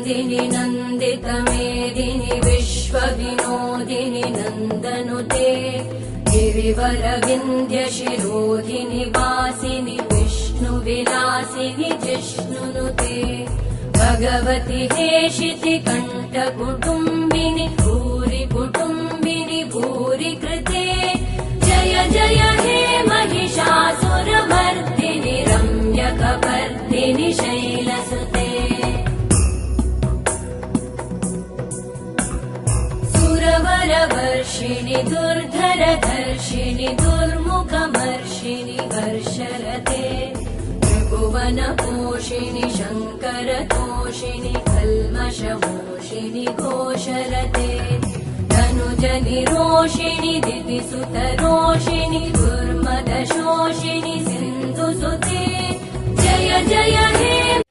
नन्दिनि नन्दितमेदिनि विश्वविनोदिनि नन्दनुते गिरिवरविन्ध्यशिरोधिनि वासिनि विष्णुविलासिनि जिष्णुनुते भगवति हेशिति कण्ठकुटुम्बिनि भूरि कुटुम्बिनि भूरि कृते जय जय हे महिषासुरमर्दिनि रम्यकपर्दिनि शैलसुते सुरवरवर्षिणि दुर्धरधर्षिणि दुर्मुखमर्षिणि वर्षरते त्रिभुवनपोषिणि शङ्करतोषिणि कल्मषमोषिणि घोषरते धनुजनिरोषिणि दितिसुतरोषिणि दुर्मदशोषिणि सिन्धुसुते जय जय हे